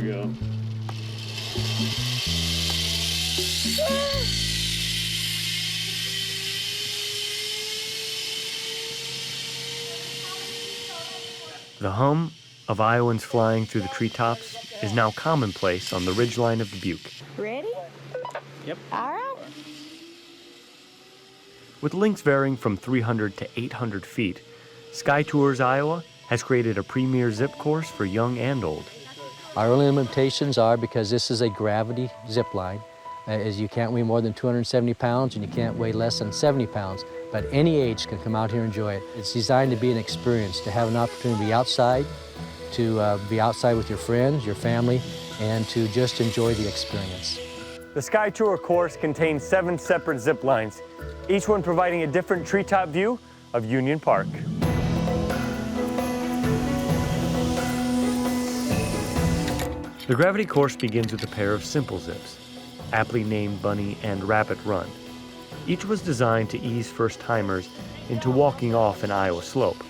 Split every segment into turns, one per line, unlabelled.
we go.
The hum of Iowans flying through the treetops is now commonplace on the ridgeline of Dubuque.
Ready?
Yep.
All right.
With links varying from 300 to 800 feet, Sky Tours Iowa has created a premier zip course for young and old.
Our only limitations are because this is a gravity zip line, is you can't weigh more than 270 pounds and you can't weigh less than 70 pounds, but any age can come out here and enjoy it. It's designed to be an experience, to have an opportunity to be outside with your friends, your family, and to just enjoy the experience.
The Sky Tour course contains 7 separate zip lines, each one providing a different treetop view of Union Park. The gravity course begins with a pair of simple zips, aptly named Bunny and Rapid Run. Each was designed to ease first-timers into walking off an Iowa slope.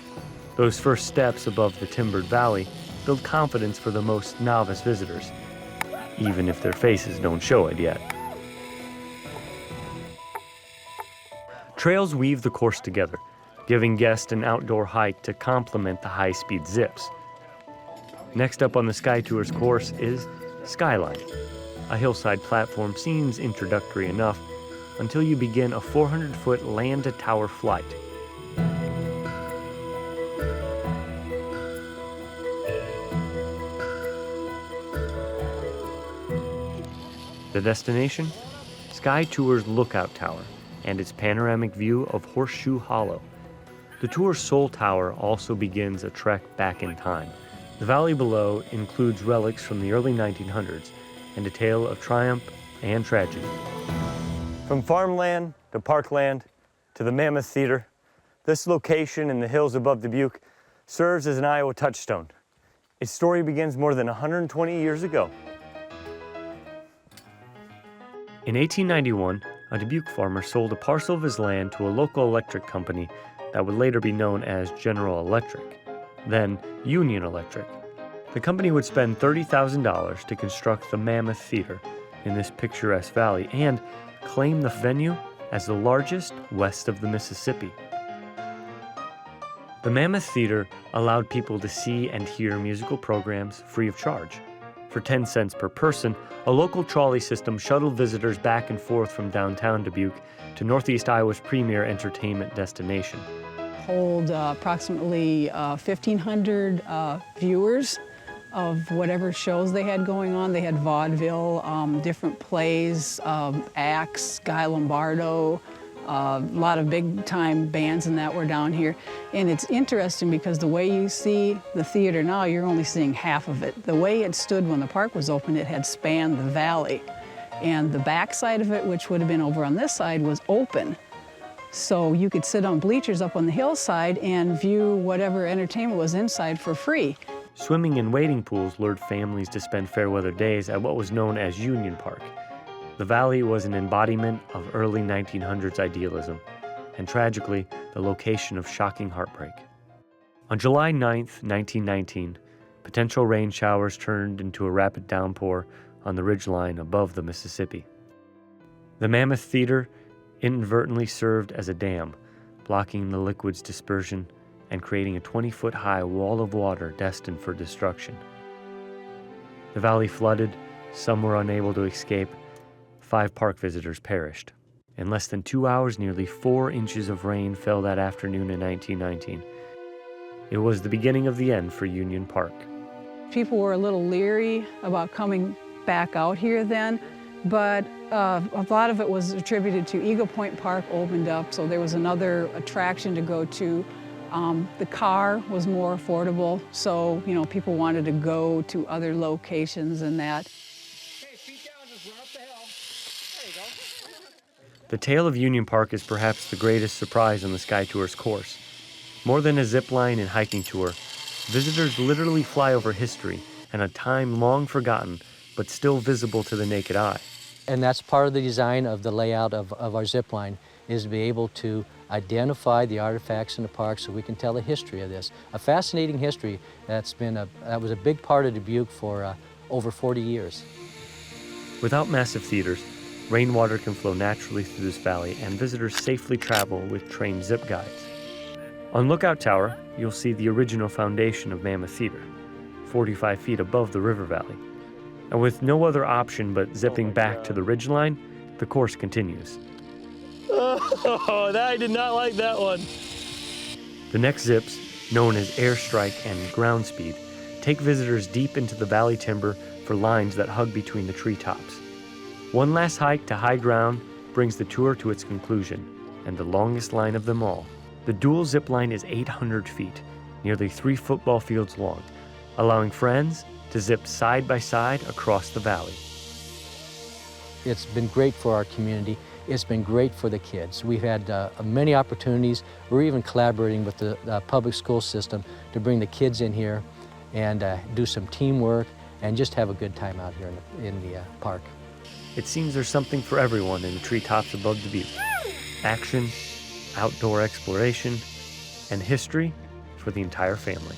Those first steps above the timbered valley build confidence for the most novice visitors, even if their faces don't show it yet. Trails weave the course together, giving guests an outdoor hike to complement the high-speed zips. Next up on the Sky Tours course is Skyline. A hillside platform seems introductory enough until you begin a 400-foot land-to-tower flight. The destination? Sky Tours Lookout Tower and its panoramic view of Horseshoe Hollow. The tour's sole tower also begins a trek back in time. The valley below includes relics from the early 1900s and a tale of triumph and tragedy. From farmland to parkland to the Mammoth Theatre, this location in the hills above Dubuque serves as an Iowa touchstone. Its story begins more than 120 years ago. In 1891, a Dubuque farmer sold a parcel of his land to a local electric company that would later be known as General Electric, then Union Electric. The company would spend $30,000 to construct the Mammoth Theatre in this picturesque valley and claim the venue as the largest west of the Mississippi. The Mammoth Theatre allowed people to see and hear musical programs free of charge. For 10 cents per person, a local trolley system shuttled visitors back and forth from downtown Dubuque to Northeast Iowa's premier entertainment destination.
Hold approximately 1,500 viewers of whatever shows they had going on. They had vaudeville, different plays, acts, Guy Lombardo, a lot of big-time bands and that were down here. And it's interesting because the way you see the theater now, you're only seeing half of it. The way it stood when the park was open, it had spanned the valley. And the back side of it, which would have been over on this side, was open. So you could sit on bleachers up on the hillside and view whatever entertainment was inside for free.
Swimming and wading pools lured families to spend fair weather days at what was known as Union Park. The valley was an embodiment of early 1900s idealism, and tragically, the location of shocking heartbreak. On July 9th, 1919, potential rain showers turned into a rapid downpour on the ridgeline above the Mississippi. The Mammoth Theatre inadvertently served as a dam, blocking the liquid's dispersion and creating a 20-foot-high wall of water destined for destruction. The valley flooded, some were unable to escape, 5 park visitors perished. In less than 2 hours, nearly 4 inches of rain fell that afternoon in 1919. It was the beginning of the end for Union Park.
People were a little leery about coming back out here then, but a lot of it was attributed to Eagle Point Park opened up, so there was another attraction to go to. The car was more affordable, so people wanted to go to other locations and that.
The tale of Union Park is perhaps the greatest surprise on the Sky Tours course. More than a zipline and hiking tour, visitors literally fly over history and a time long forgotten, but still visible to the naked eye.
And that's part of the design of the layout of our zipline, is to be able to identify the artifacts in the park so we can tell the history of this. A fascinating history that was a big part of Dubuque for over 40 years.
Without massive theaters, rainwater can flow naturally through this valley, and visitors safely travel with trained zip guides. On Lookout Tower, you'll see the original foundation of Mammoth Theatre, 45 feet above the river valley. And with no other option but zipping back to the ridgeline, the course continues. Oh, I did not like that one. The next zips, known as airstrike and ground speed, take visitors deep into the valley timber for lines that hug between the treetops. One last hike to high ground brings the tour to its conclusion, and the longest line of them all. The dual zip line is 800 feet, nearly 3 football fields long, allowing friends to zip side by side across the valley.
It's been great for our community. It's been great for the kids. We've had many opportunities. We're even collaborating with the public school system to bring the kids in here and do some teamwork and just have a good time out here in the park.
It seems there's something for everyone in the treetops above Dubuque. Action, outdoor exploration, and history for the entire family.